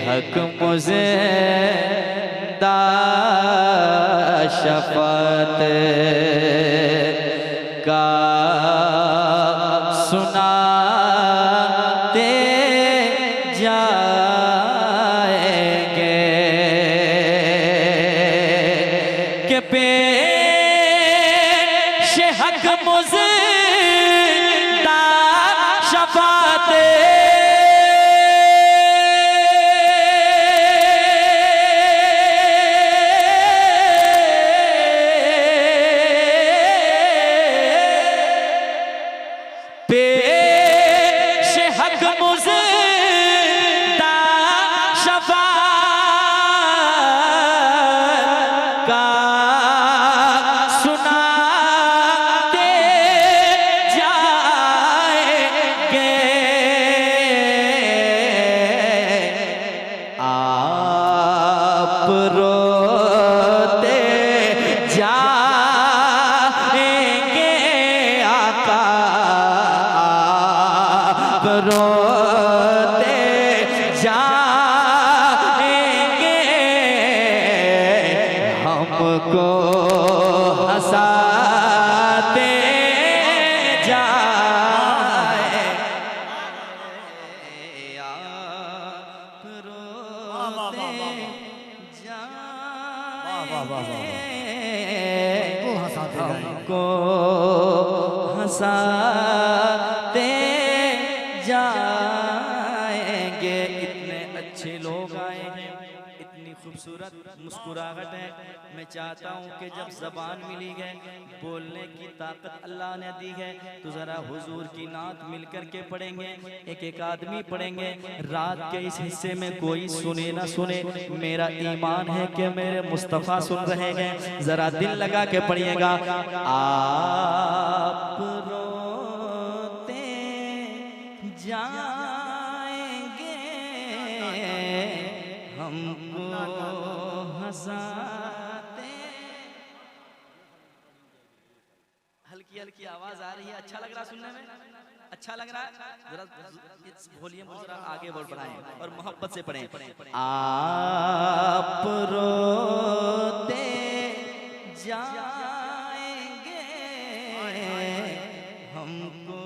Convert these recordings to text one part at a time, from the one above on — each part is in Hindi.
हक मुझे दा शफात का सुनाते जाएंगे कि पेश हक मुझे दा शफात पेश हक मुझे दा शफात का सुनाते जाएंगे। आप रोते जाएंगे आका, आप रोते जाएंगे, हमको हंसाते जाएंगे। आप रोते जाएंगे, हमको हंसाते जाएंगे। इतने अच्छे लोग आए हैं, इतनी खूबसूरत मुस्कुराहट है। मैं चाहता हूँ कि जब ज़बान मिली है, बोलने की ताकत अल्लाह ने दी है, तो ज़रा हुजूर की नात मिल कर के पढ़ेंगे। एक एक आदमी पढ़ेंगे। रात के इस हिस्से में कोई सुने ना सुने, मेरा ईमान है कि मेरे मुस्तफ़ा सुन रहे हैं। ज़रा दिल लगा के पढ़िएगा। आप रोते जाएंगे, हमको हंसाते। हल्की हल्की आवाज आ रही है, अच्छा लग रहा सुनने में? अच्छा लग रहा है? जरा वॉल्यूम जरा आगे बढ़ाएं और मोहब्बत से पढ़ें। आप रोते जाएंगे, हमको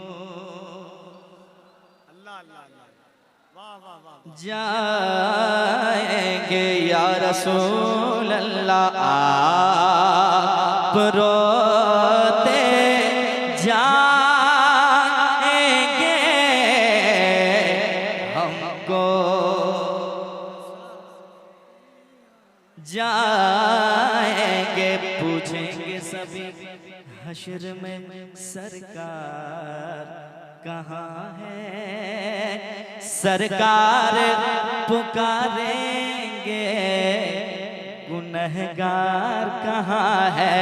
जाएंगे या रसूल अल्लाह। आप रोते जाएंगे, हमको जाएंगे। पूछेंगे सभी हश्र में सरकार कहाँ है, सरकार पुकारेंगे गुनहगार कहाँ है।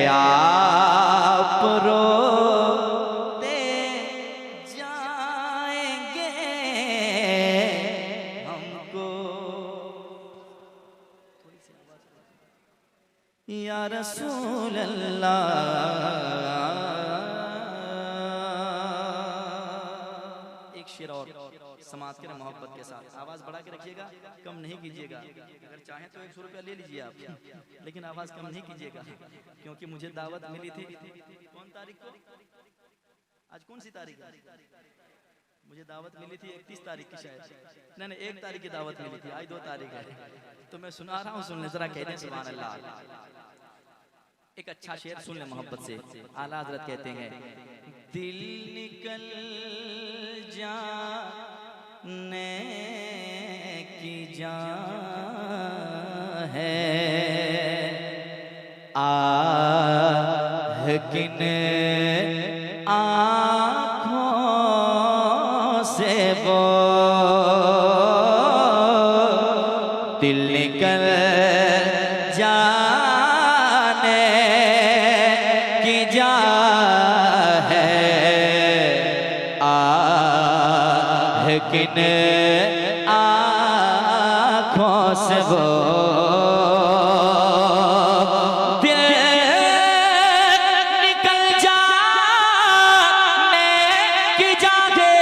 आप रोते जाएंगे, हमको या रसूल अल्लाह। शेर और समाज के मोहब्बत के साथ आवाज बढ़ा के रखिएगा, कम नहीं कीजिएगा। अगर चाहें तो 100 रुपया ले लीजिए आप, लेकिन आवाज कम नहीं कीजिएगा, क्योंकि मुझे दावत मिली थी। कौन तारीख को? आज कौन सी तारीख है? मुझे दावत मिली थी 31 तारीख की शायद। नहीं 1 तारीख की दावत मिली थी, आज 2 तारीख है। तो मैं सुना रहा हूँ, सुन ले जरा, कहते हैं सुभान अल्लाह। एक अच्छा शेर सुन ले मोहब्बत से। आला हज़रत कहते हैं, दिल निकल जाने की जान है, आह किन आँखों से वो दिल निकल जाने की जान है, किन आँखों से वो दिल निकल जाने की जाने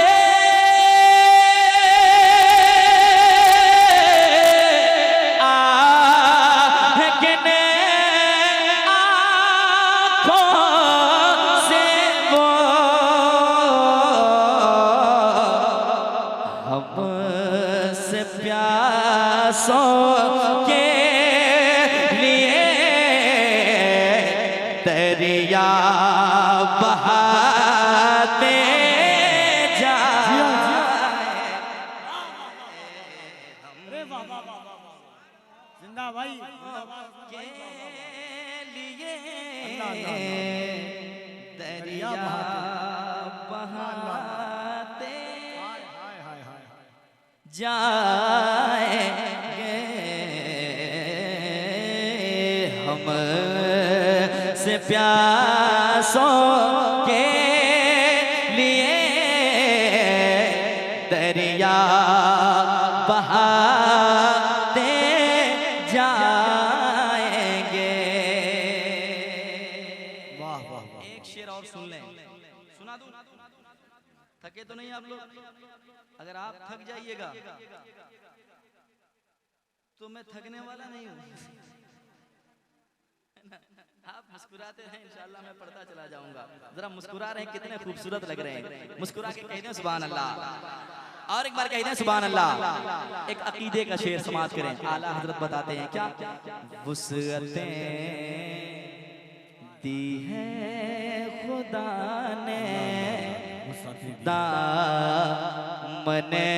प्यासों के लिए दरिया बहाते जिंदा भाई के लिए दरिया बहाते जाएंगे हम से प्यासों के लिए दरिया बहाते जाएंगे। वाह वाह वाह। एक शेर और सुन लें, सुना दूं? थके तो नहीं आप लोग? अगर आप थक जाइएगा तो मैं थकने वाला नहीं हूँ। आप मुस्कुराते हैं, इंशाल्लाह मैं पढ़ता चला जाऊंगा। जरा मुस्कुरा रहे हैं, कितने खूबसूरत लग रहे हैं। मुस्कुरा के कहते हैं सुभान अल्लाह, और एक बार कहते हैं सुभान अल्लाह। एक अकीदे का शेर समाप्त करें। आला हजरत बताते हैं क्या? वुसअतें दी है खुदा ने दामने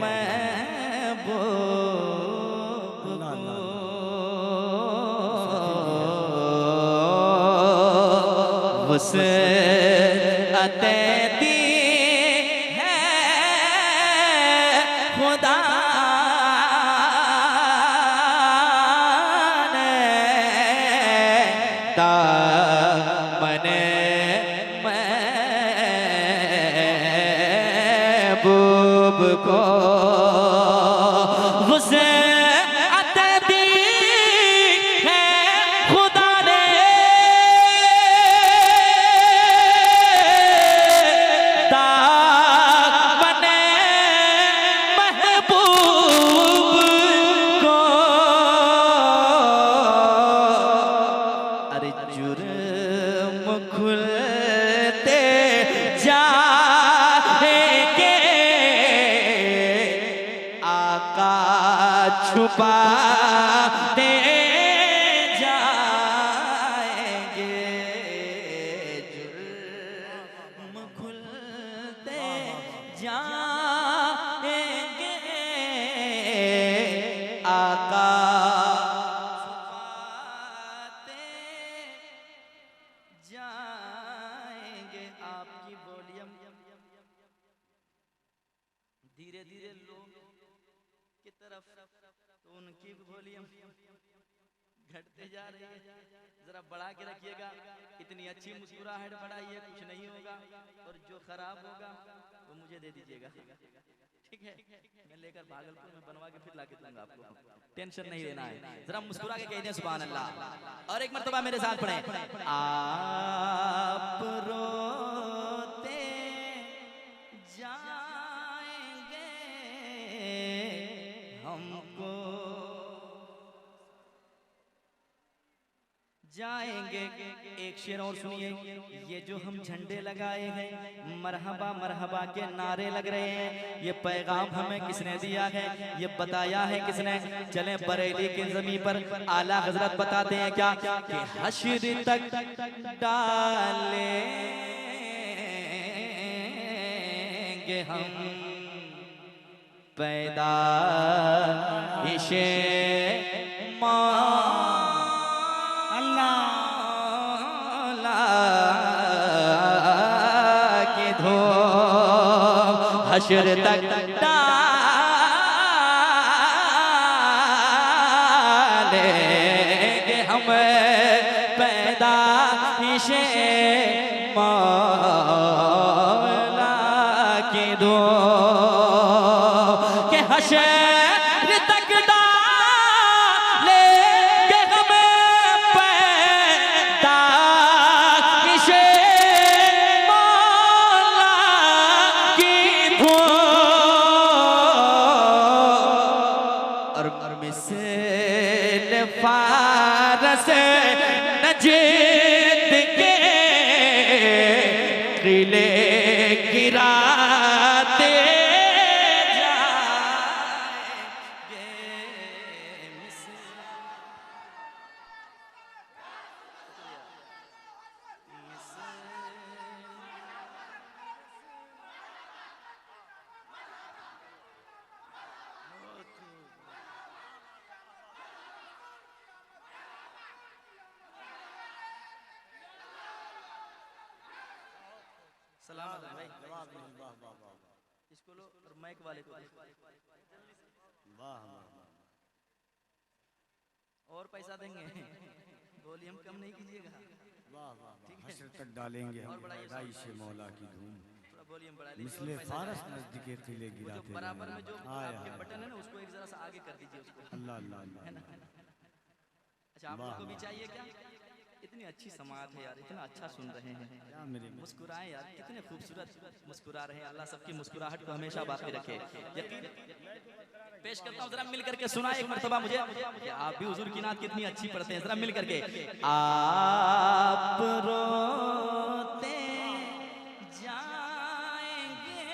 महबूब को वुसअतें दी है खुदा ने दामने महबूब को वुसअतें दी है खुदा ने दामने महबूब को। अरे जुर्म खुलते जाएंगे आका छुपाते जाएंगे। जुर्म खुलते जाएंगे आका छुपाते जाएंगे। आपकी वॉल्यूम धीरे धीरे लो की तरफ, तो उनकी वॉल्यूम घटते जा रही है। जरा बढ़ा के रखिएगा। इतनी अच्छी मुस्कुराहट बढ़ाइए, कुछ नहीं होगा, और जो खराब होगा वो मुझे दे दीजिएगा, ठीक है? मैं लेकर भागलपुर में बनवा के फिर लाके दूंगा आपको, टेंशन नहीं लेना है। जरा मुस्कुरा के कह दें सुभान अल्लाह, और एक मर्तबा मेरे साथ पढ़ें। आप रोते जाएंगे हमको जाएंगे। एक शेर और सुनिए। ये जो हम झंडे लगाए हैं, मरहबा मरहबा के नारे लग रहे हैं, ये पैगाम हमें किसने दिया है? ये बताया है किसने? चलें बरेली की ज़मीन पर आला हजरत बताते हैं क्या कि हश्र तक डालेंगे हम पैदाइशे हश्र तक डालेंगे हम पैदाइशे मौला की दो के हश्र तक डालेंगे हम पैदाइशे मौला की दो। और मिसल फारस नजद के किले गिराते जाएंगे। सलामत है भाई। जवाब नहीं, वाह वाह वाह इसको लो और माइक वाले को दे। वाह वाह वाह। और पैसा देंगे, वॉल्यूम कम नहीं कीजिएगा। वाह वाह हश्र तक डालेंगे हम पैदाइश से मौला की धूम, थोड़ा वॉल्यूम बढ़ा लीजिए। मिसले फारस नजदीके किले जो गिराते बराबर में जो आए आपके हाय बटन है ना उसको एक जरा सा आगे कर दीजिए उसको, अल्लाह अल्लाह अल्लाह। है ना। अच्छा आप लोग को भी चाहिए क्या? इतनी अच्छी समात है यार, इतना अच्छा सुन रहे हैं। क्या मेरे मुस्कुराएं यार, कितने खूबसूरत मुस्कुरा रहे हैं। अल्लाह सबकी मुस्कुराहट को हमेशा बाकी रखे। यकीन पेश करता हूँ, जरा मिल करके सुना एक मर्तबा मुझे कि आप भी हुजूर की नात कितनी अच्छी पढ़ते हैं। जरा मिल करके आप रोते जाएंगे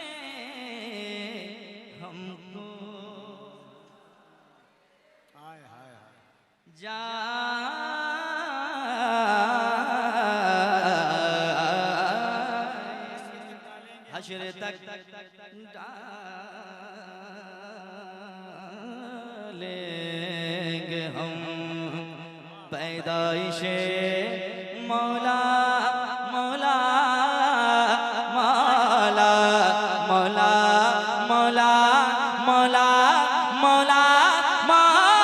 हमको हाय हाय हाय हश्र तक डालेंगे हम पैदाइशे मौला मौला मौला मौला मौला मौला मौला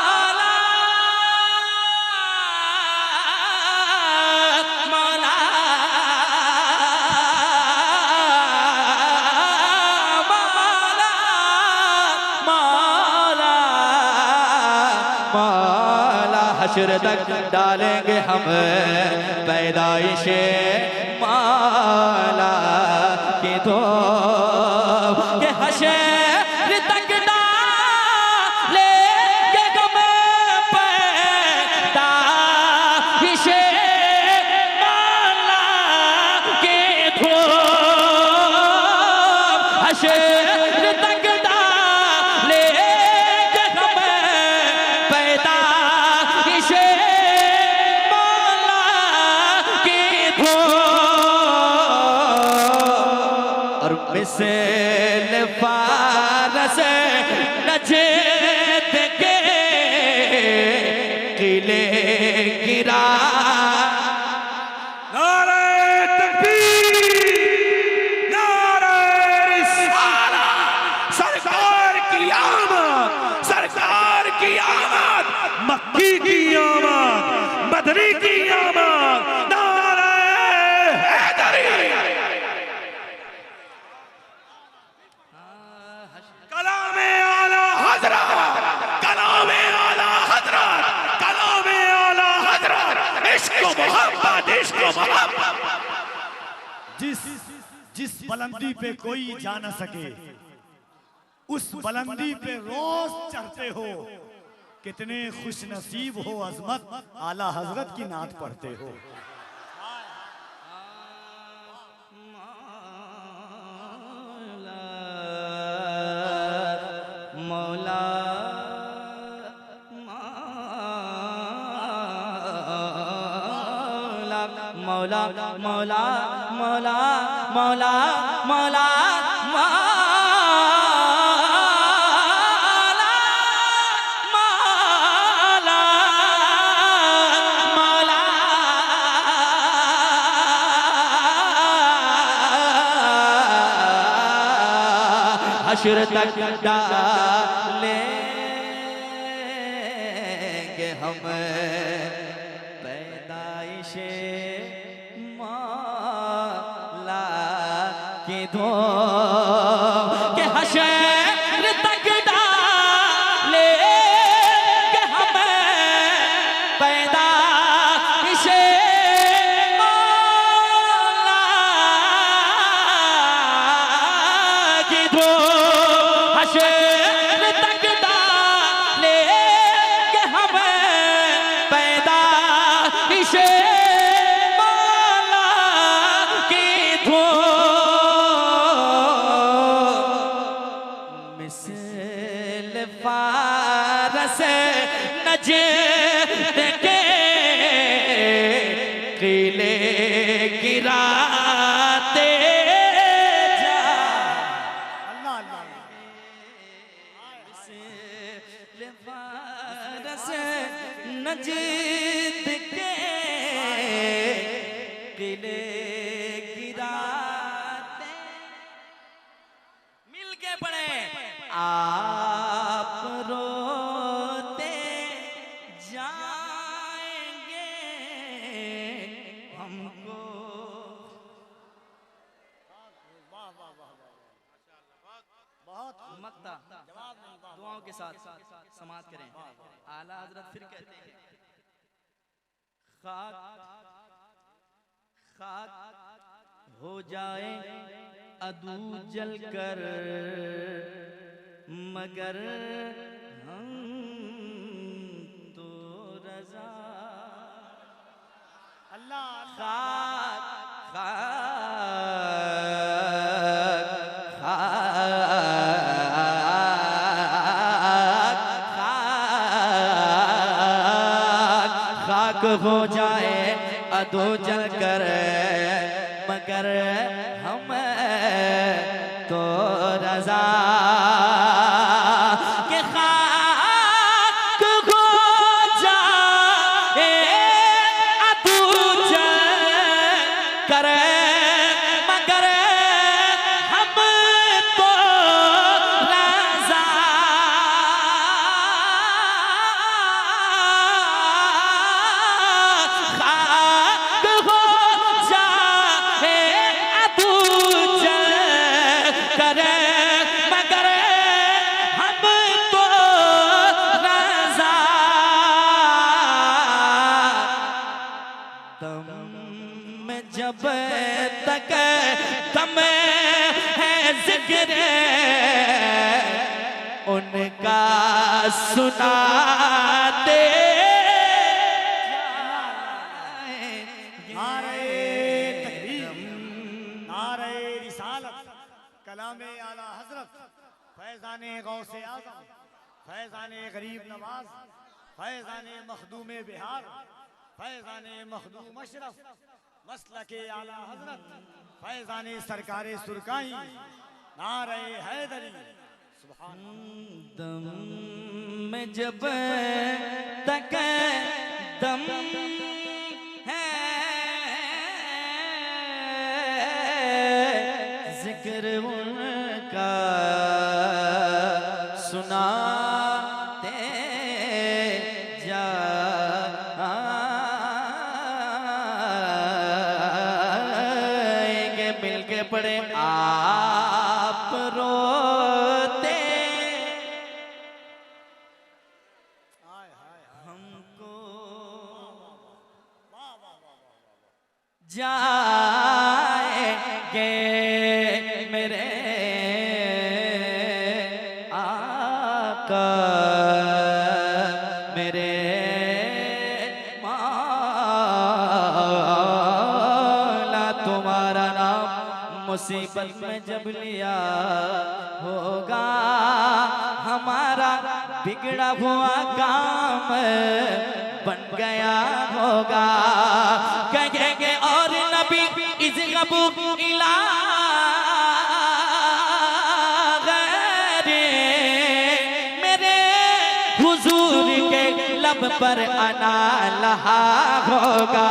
हश्र तक डालेंगे हम पैदाइशे मौला की तो के हश्र तक डालेंगे हम पैदाइशे मौला की तो हश्र तक डालेंगे हम पैदाइशे मिसल फारस नजद के किले गिरा। नारे तकबीर, नारे रिसालत, सरकार की आमद, सरकार की आमद, मक्की की आमद, मदनी की आमद, नारे हैदरी। कलामे आला हजरत, कलामे आला हजरत, कलामे आला हजरत, इश्क मोहब्बत, इश्क मोहब्बत। जिस बुलंदी पे कोई जा न सके उस बुलंदी पे रोज चढ़ते हो, कितने खुश नसीब हो अजमत आला हजरत की नात पढ़ते हो। मौला मौला मौला मौला मौला मौला हश्र तक डालेंगे हम पैदाइशे मौला की धो के हश्र तक डालेंगे हम पैदाइशे मौला की धो हश्र तक डालेंगे हम पैदाइशे मौला की धो मिसल फारस नजद के किले गिराते जा। अल्लाह अल्लाह फारस नजद के किले गिराते के साथ समाप्त करें। आला हजरत फिर कहते हैं खाक खाक हो जाए अदू जल कर मगर हम तो रजा। अल्लाह खाक खाक खाक हो जाए अदो जल कर मगर हम तो रजा के खाक हो जाए अदो जल कर मगर हम तो रजा। जब तक दम है जिक्र उनका सुनाते नारे तकबीर, नारे रिसालत, कलामे आला हजरत, फैज़ाने गौसे आज़म, फैज़ाने गरीब नवाज, फैज़ाने मखदूम बिहार, फैज़ाने मखदूम अशरफ, मसलके आला हजरत, फैज़ाने सरकारे सुरकाई, नारे हैदरी। दम में जब तक दम है जिक्र उनका सुनाते जाएंगे मिलके पड़े आप रोते हमको जाएंगे मेरे आका मेरे मौला तुम्हारा नाम मुसीबत में जब लिया होगा हमारा बिगड़ा हुआ काम बन गया होगा। कहेंगे और नबी इस गबू इला गैरे मेरे हुजूर के लब पर अना लहा होगा।